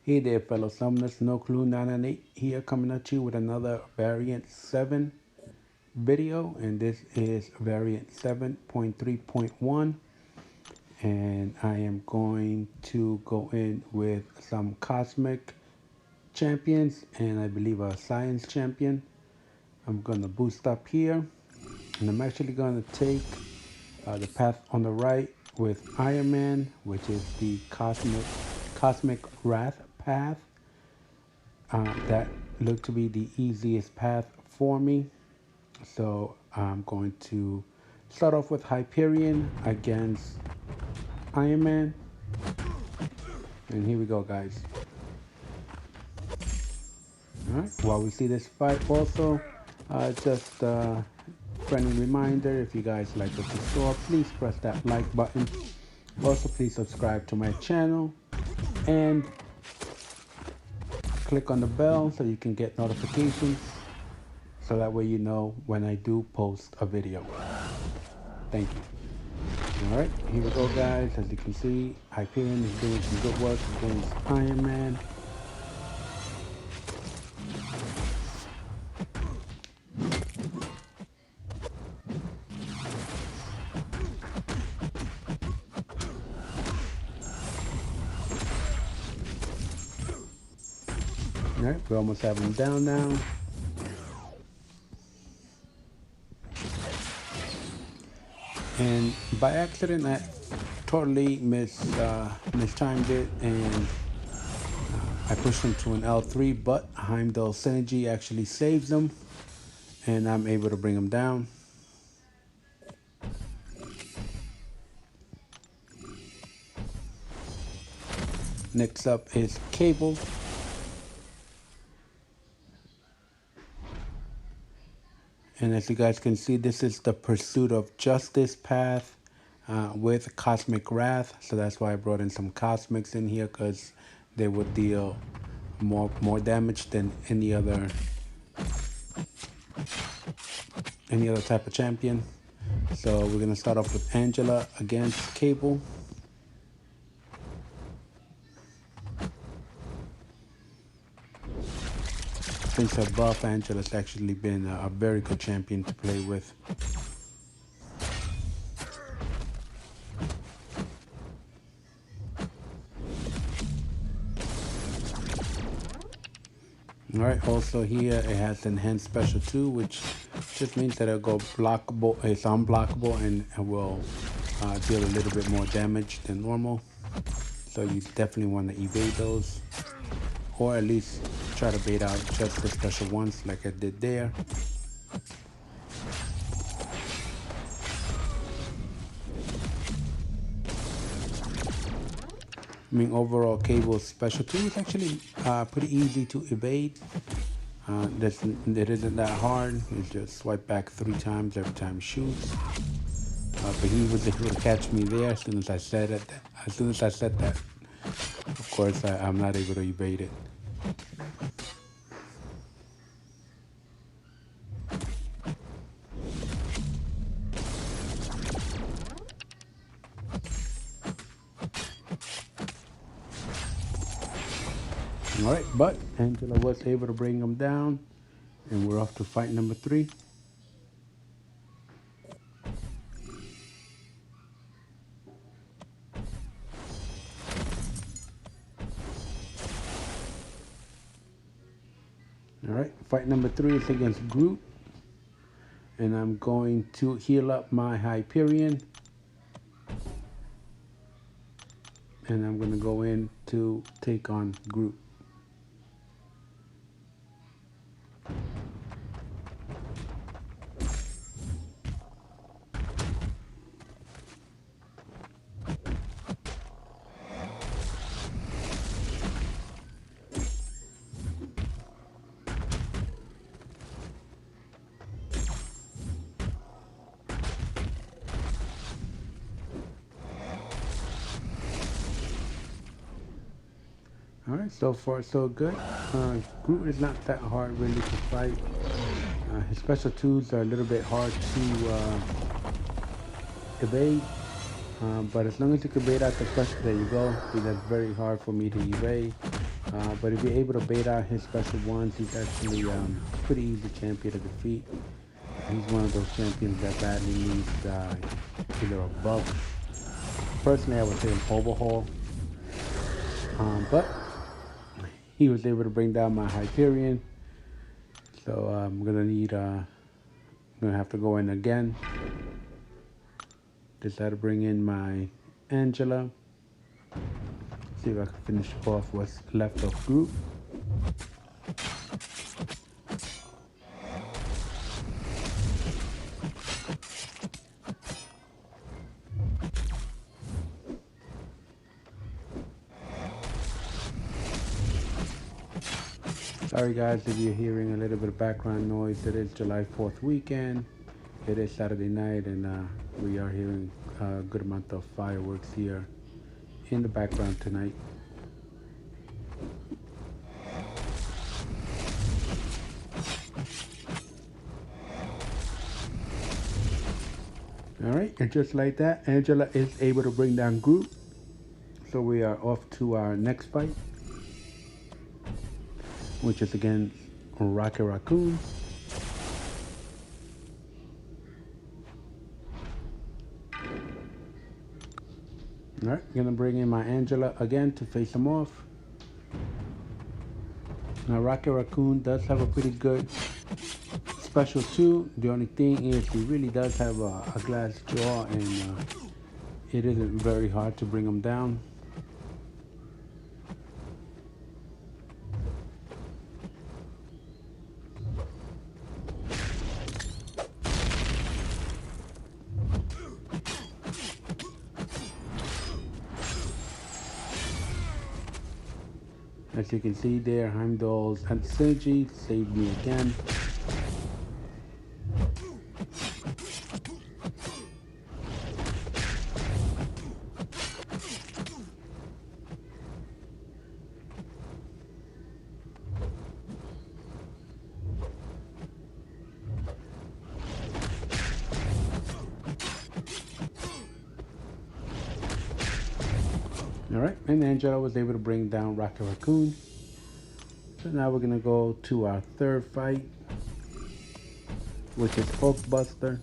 Hey there, fellow summoners. No Clue 998 here, coming at you with another Variant 7 video, and this is Variant 7.3.1, and I am going to go in with some Cosmic Champions and I believe a Science Champion. I'm going to boost up here, and I'm actually going to take the path on the right with Iron Man, which is the Cosmic Wrath path. That looked to be the easiest path for me. So I'm going to start off with Hyperion against Iron Man. And here we go, guys. Alright, while we see this fight also, just a friendly reminder, if you guys like what you saw, please press that like button. Also, please subscribe to my channel and click on the bell so you can get notifications, so that way you know when I do post a video. Thank you. Alright, here we go, guys. As you can see, Hyperion is doing some good work against Iron Man. Alright, we almost have him down now. And by accident, I totally mistimed it, and I pushed him to an L3, but Heimdall Synergy actually saves him, and I'm able to bring him down. Next up is Cable. And as you guys can see, this is the Pursuit of Justice path with Cosmic Wrath. So that's why I brought in some Cosmics in here, because they would deal more damage than any other type of champion. So we're gonna start off with Angela against Cable. Since her buff, Angela's actually been a very good champion to play with. Alright, also here it has enhanced special 2, which just means that it'll go blockable, it's unblockable, and it will deal a little bit more damage than normal. So you definitely want to evade those, or at least try to bait out just the special ones like I did there. I mean, overall, Cable's special 2 is actually pretty easy to evade. It isn't that hard. You just swipe back 3 times every time he shoots. But he was able to catch me there as soon as I said it. As soon as I said that, of course, I'm not able to evade it. Alright, but Angela was able to bring him down, and we're off to fight number 3. Alright, fight number 3 is against Groot, and I'm going to heal up my Hyperion, and I'm going to go in to take on Groot. Alright, so far so good. Groot is not that hard really to fight. His special 2s are a little bit hard to evade. But as long as you can bait out the special, there you go. See, that's very hard for me to evade. But if you're able to bait out his special ones, he's actually pretty easy champion to defeat. He's one of those champions that badly needs either a buff. Personally, I would say an overhaul. But he was able to bring down my Hyperion. So I'm gonna have to go in again. Decided to bring in my Angela. See if I can finish off what's left of group. Sorry guys if you're hearing a little bit of background noise. It is July 4th weekend. It is Saturday night, and we are hearing a good amount of fireworks here in the background tonight. Alright, and just like that, Angela is able to bring down group. So we are off to our next fight, which is against Rocket Raccoon. Alright, gonna bring in my Angela again to face him off. Now Rocket Raccoon does have a pretty good special too. The only thing is he really does have a glass jaw, and it isn't very hard to bring him down. As you can see there, Heimdall's synergy saved me again. Alright, and Angela was able to bring down Rocket Raccoon. So now we're gonna go to our third fight, which is Hulkbuster.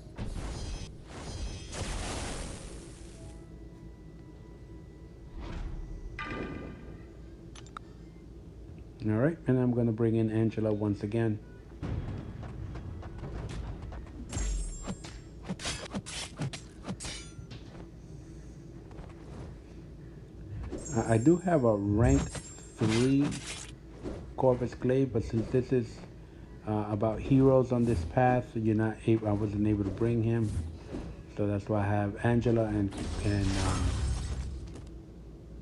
Alright, and I'm gonna bring in Angela once again. I do have a rank 3 Corvus Glaive, but since this is about heroes on this path, I wasn't able to bring him. So that's why I have Angela and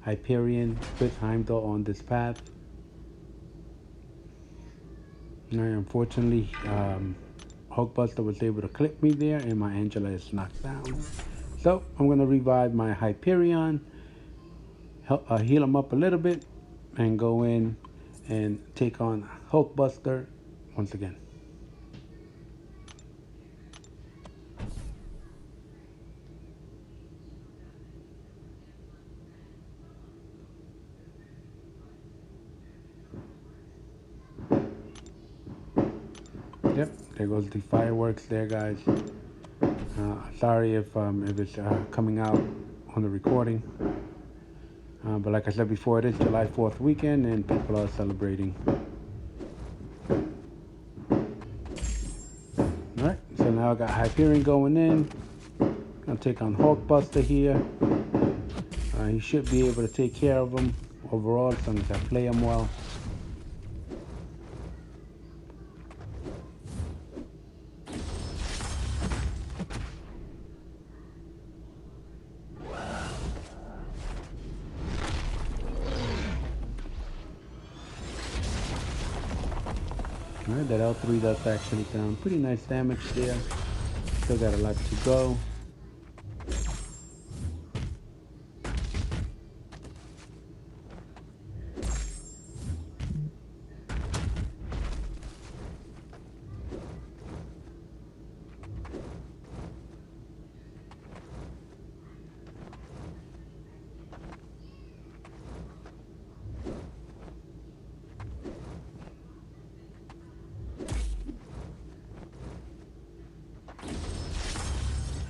Hyperion with Heimdall on this path. And unfortunately, Hulkbuster was able to clip me there, and my Angela is knocked down. So I'm going to revive my Hyperion, heal him up a little bit, and go in and take on Hulkbuster once again. Yep, there goes the fireworks there, guys. Sorry if it's coming out on the recording. But like I said before, it is July 4th weekend and people are celebrating. Alright, so now I got Hyperion going in. Gonna take on Hulkbuster here. He should be able to take care of him overall as long as I play him well. Alright, that L3 does actually pretty nice damage there. Still got a lot to go.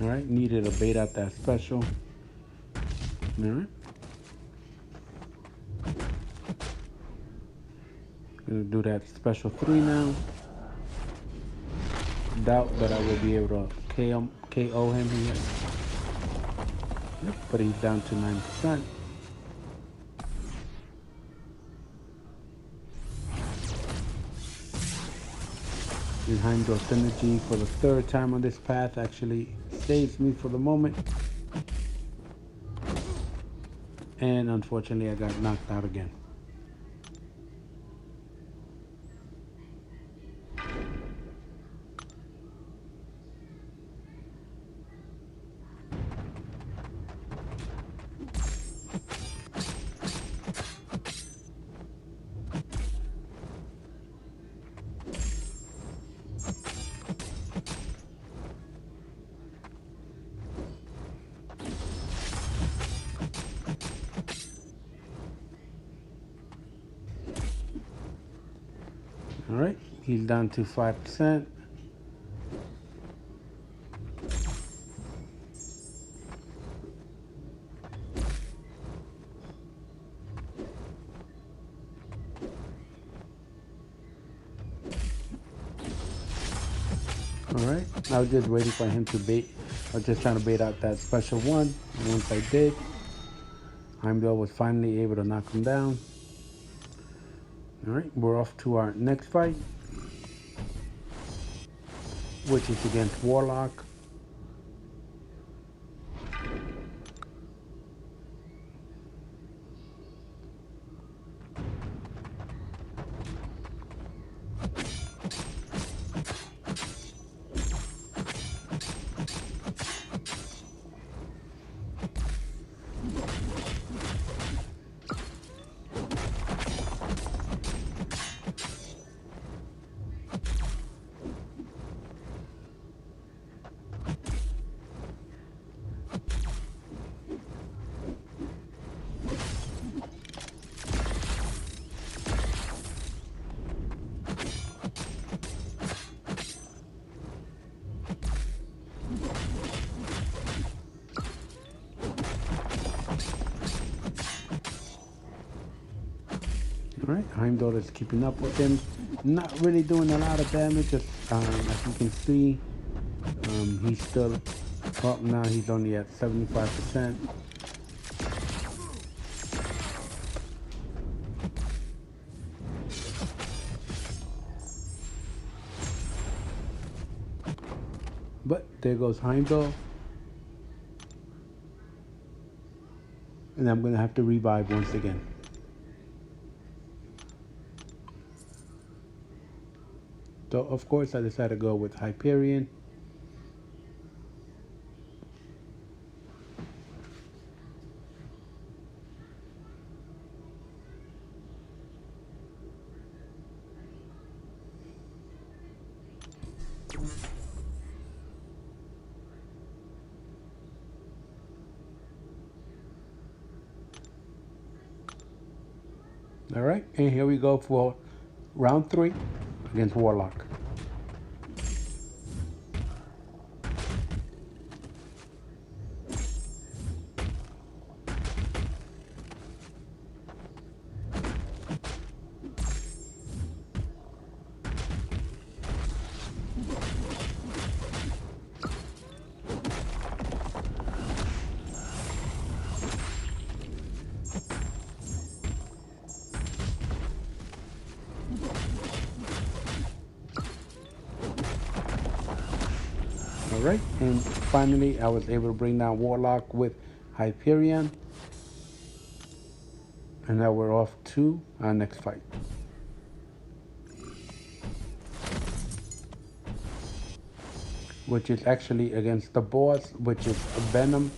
Alright, needed to bait out that special. Alright. Gonna do that special 3 now. Doubt that I will be able to KO him here. Yep, but he's down to 9%. And Heimdall Synergy for the 3rd time on this path actually saves me for the moment. And unfortunately I got knocked out again. Alright, he's down to 5%. Alright, I was just waiting for him to bait. I was just trying to bait out that special 1. And once I did, Heimdall was finally able to knock him down. Alright, we're off to our next fight, which is against Warlock. Alright, Heimdall is keeping up with him. Not really doing a lot of damage, as you can see. He's still up now, he's only at 75%. But there goes Heimdall. And I'm going to have to revive once again. So, of course, I decided to go with Hyperion. All right, and here we go for round 3 against Warlock. Alright, and finally I was able to bring down Warlock with Hyperion. And now we're off to our next fight. Which is actually against the boss, which is Venom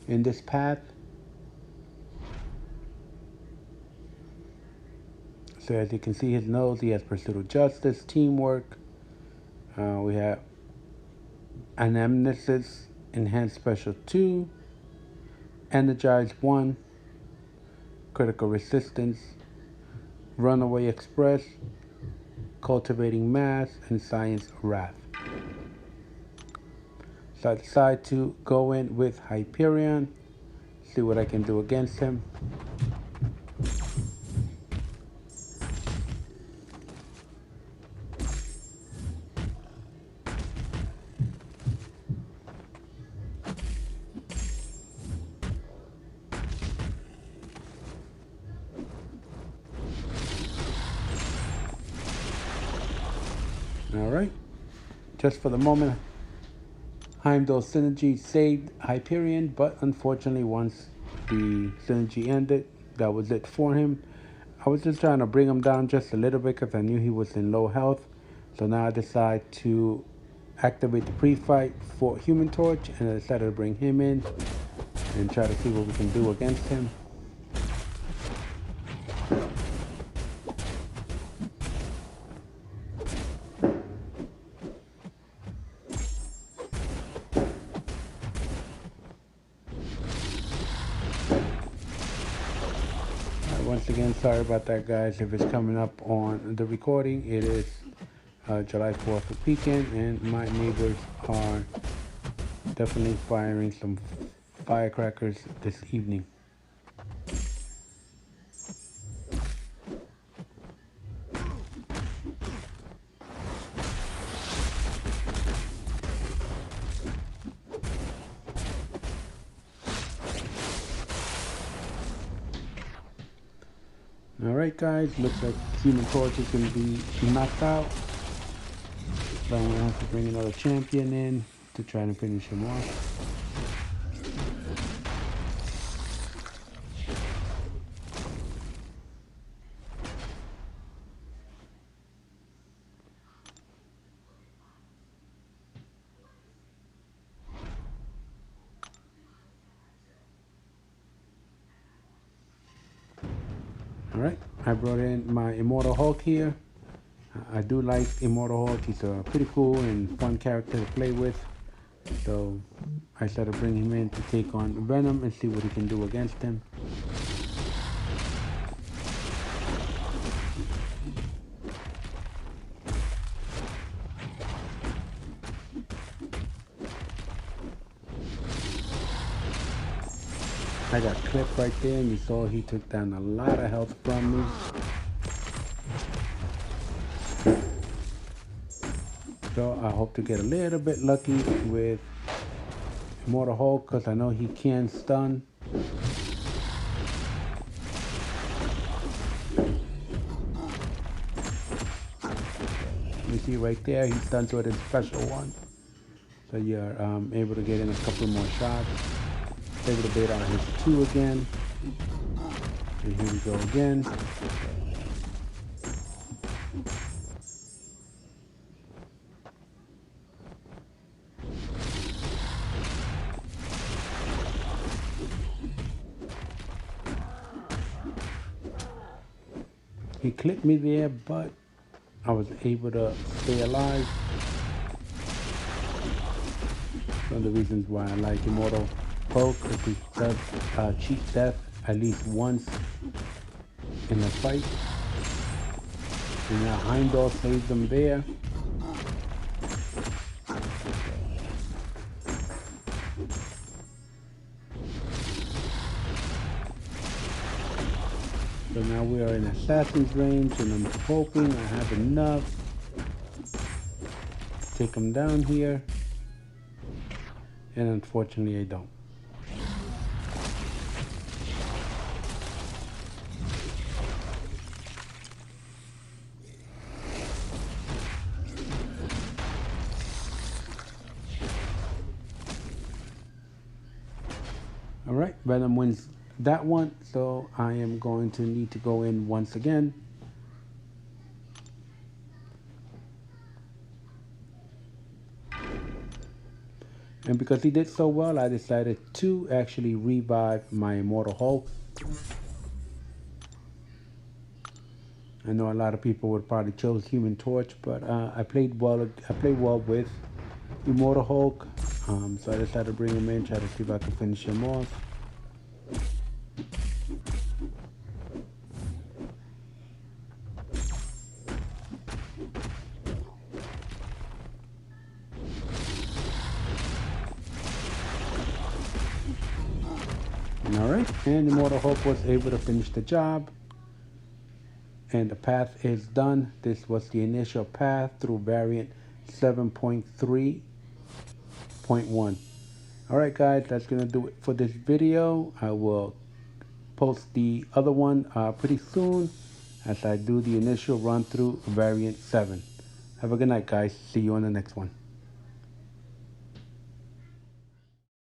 in this path. So as you can see his nose, he has Pursuit of Justice, Teamwork. We have Anamnesis, Enhanced Special 2, Energize 1, Critical Resistance, Runaway Express, Cultivating Mass, and Science Wrath. So I decide to go in with Hyperion, see what I can do against him. Alright, just for the moment, Heimdall's synergy saved Hyperion, but unfortunately once the synergy ended, that was it for him. I was just trying to bring him down just a little bit because I knew he was in low health. So now I decide to activate the pre-fight for Human Torch, and I decided to bring him in and try to see what we can do against him. Once again, sorry about that, guys. If it's coming up on the recording, it is July 4th weekend, and my neighbors are definitely firing some firecrackers this evening. Alright guys, looks like Human Torch is going to be knocked out. So I'm going to have to bring another champion in to try and finish him off. Alright, I brought in my Immortal Hulk here. I do like Immortal Hulk. He's a pretty cool and fun character to play with. So I started bringing him in to take on Venom and see what he can do against him. I got clipped right there, and you saw he took down a lot of health from me. So I hope to get a little bit lucky with Immortal Hulk, because I know he can stun. You see right there, he stuns with his special one. So you're able to get in a couple more shots. Able to bait out his 2 again. And here we go again. He clipped me there, but I was able to stay alive. One of the reasons why I like Immortal Hulk, because he does cheat death at least once in the fight. And now Heimdall saves them there. So now we are in Assassin's range, and I'm hoping I have enough to take him down here. And unfortunately I don't. Alright, Venom wins that one, so I am going to need to go in once again. And because he did so well, I decided to actually revive my Immortal Hulk. I know a lot of people would probably chose Human Torch, but I played well with Immortal Hulk. So I decided to bring him in, try to see if I could finish him off. And Immortal Hope was able to finish the job. And the path is done. This was the initial path through variant 7.3.1. Alright guys, that's going to do it for this video. I will post the other one pretty soon as I do the initial run through variant 7. Have a good night guys. See you on the next one.